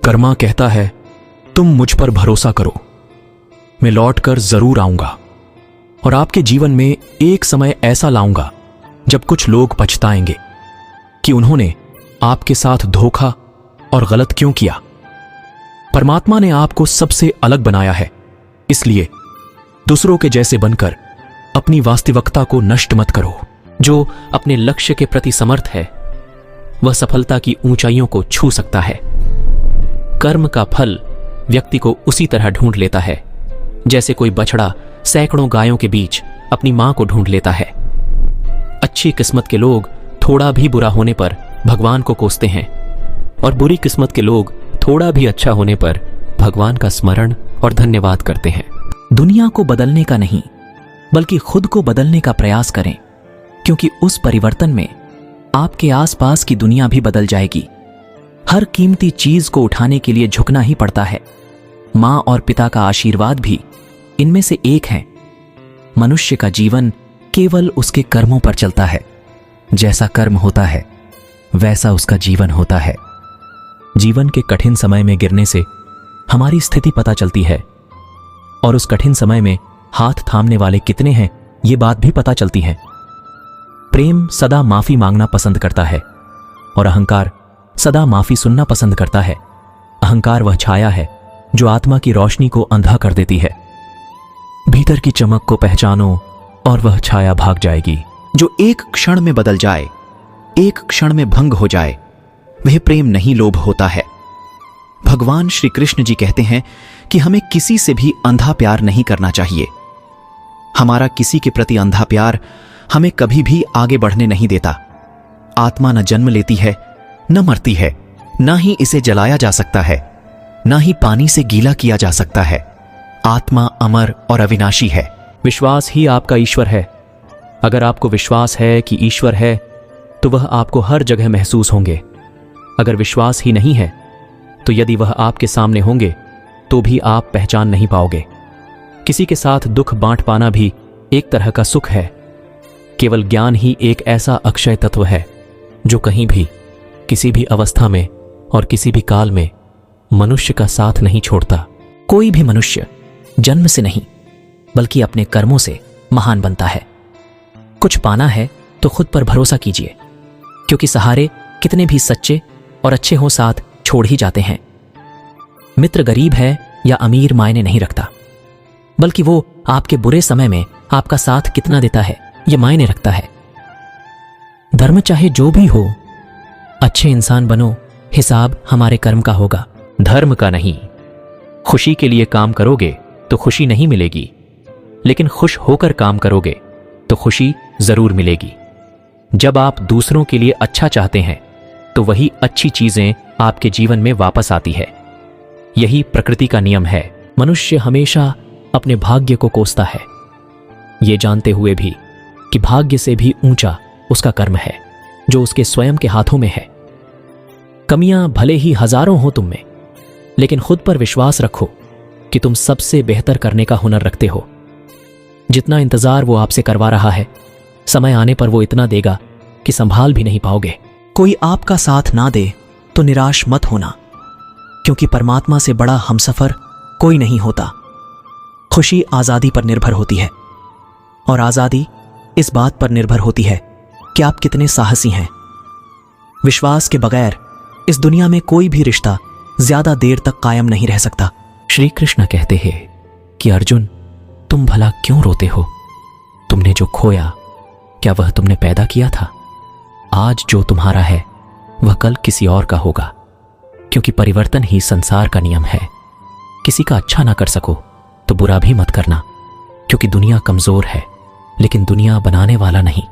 कर्मा कहता है, तुम मुझ पर भरोसा करो, मैं लौट कर जरूर आऊंगा और आपके जीवन में एक समय ऐसा लाऊंगा जब कुछ लोग पछताएंगे कि उन्होंने आपके साथ धोखा और गलत क्यों किया। परमात्मा ने आपको सबसे अलग बनाया है, इसलिए दूसरों के जैसे बनकर अपनी वास्तविकता को नष्ट मत करो। जो अपने लक्ष्य के प्रति समर्थ है वह सफलता की ऊंचाइयों को छू सकता है। कर्म का फल व्यक्ति को उसी तरह ढूंढ लेता है जैसे कोई बछड़ा सैकड़ों गायों के बीच अपनी मां को ढूंढ लेता है। अच्छी किस्मत के लोग थोड़ा भी बुरा होने पर भगवान को कोसते हैं और बुरी किस्मत के लोग थोड़ा भी अच्छा होने पर भगवान का स्मरण और धन्यवाद करते हैं। दुनिया को बदलने का नहीं बल्कि खुद को बदलने का प्रयास करें, क्योंकि उस परिवर्तन में आपके आसपास की दुनिया भी बदल जाएगी। हर कीमती चीज को उठाने के लिए झुकना ही पड़ता है। मां और पिता का आशीर्वाद भी इनमें से एक है। मनुष्य का जीवन केवल उसके कर्मों पर चलता है। जैसा कर्म होता है वैसा उसका जीवन होता है। जीवन के कठिन समय में गिरने से हमारी स्थिति पता चलती है और उस कठिन समय में हाथ थामने वाले कितने हैं ये बात भी पता चलती है। प्रेम सदा माफी मांगना पसंद करता है और अहंकार सदा माफी सुनना पसंद करता है। अहंकार वह छाया है जो आत्मा की रोशनी को अंधा कर देती है। भीतर की चमक को पहचानो और वह छाया भाग जाएगी। जो एक क्षण में बदल जाए, एक क्षण में भंग हो जाए, वह प्रेम नहीं लोभ होता है। भगवान श्री कृष्ण जी कहते हैं कि हमें किसी से भी अंधा प्यार नहीं करना चाहिए। हमारा किसी के प्रति अंधा प्यार हमें कभी भी आगे बढ़ने नहीं देता। आत्मा न जन्म लेती है न मरती है, न ही इसे जलाया जा सकता है, न ही पानी से गीला किया जा सकता है। आत्मा अमर और अविनाशी है। विश्वास ही आपका ईश्वर है। अगर आपको विश्वास है कि ईश्वर है तो वह आपको हर जगह महसूस होंगे। अगर विश्वास ही नहीं है तो यदि वह आपके सामने होंगे तो भी आप पहचान नहीं पाओगे। किसी के साथ दुख बांट पाना भी एक तरह का सुख है। केवल ज्ञान ही एक ऐसा अक्षय तत्व है जो कहीं भी, किसी भी अवस्था में और किसी भी काल में मनुष्य का साथ नहीं छोड़ता। कोई भी मनुष्य जन्म से नहीं बल्कि अपने कर्मों से महान बनता है। कुछ पाना है तो खुद पर भरोसा कीजिए, क्योंकि सहारे कितने भी सच्चे और अच्छे हों साथ छोड़ ही जाते हैं। मित्र गरीब है या अमीर मायने नहीं रखता, बल्कि वो आपके बुरे समय में आपका साथ कितना देता है यह मायने रखता है। धर्म चाहे जो भी हो, अच्छे इंसान बनो, हिसाब हमारे कर्म का होगा, धर्म का नहीं। खुशी के लिए काम करोगे तो खुशी नहीं मिलेगी, लेकिन खुश होकर काम करोगे तो खुशी जरूर मिलेगी। जब आप दूसरों के लिए अच्छा चाहते हैं तो वही अच्छी चीजें आपके जीवन में वापस आती है। यही प्रकृति का नियम है। मनुष्य हमेशा अपने भाग्य को कोसता है, ये जानते हुए भी कि भाग्य से भी ऊंचा उसका कर्म है जो उसके स्वयं के हाथों में है। कमियां भले ही हजारों हो तुम में, लेकिन खुद पर विश्वास रखो कि तुम सबसे बेहतर करने का हुनर रखते हो। जितना इंतजार वो आपसे करवा रहा है, समय आने पर वो इतना देगा कि संभाल भी नहीं पाओगे। कोई आपका साथ ना दे तो निराश मत होना, क्योंकि परमात्मा से बड़ा हमसफर कोई नहीं होता। खुशी आजादी पर निर्भर होती है और आजादी इस बात पर निर्भर होती है कि आप कितने साहसी हैं। विश्वास के बगैर इस दुनिया में कोई भी रिश्ता ज्यादा देर तक कायम नहीं रह सकता। श्री कृष्ण कहते हैं कि अर्जुन, तुम भला क्यों रोते हो? तुमने जो खोया क्या वह तुमने पैदा किया था? आज जो तुम्हारा है वह कल किसी और का होगा, क्योंकि परिवर्तन ही संसार का नियम है। किसी का अच्छा ना कर सको तो बुरा भी मत करना, क्योंकि दुनिया कमजोर है लेकिन दुनिया बनाने वाला नहीं।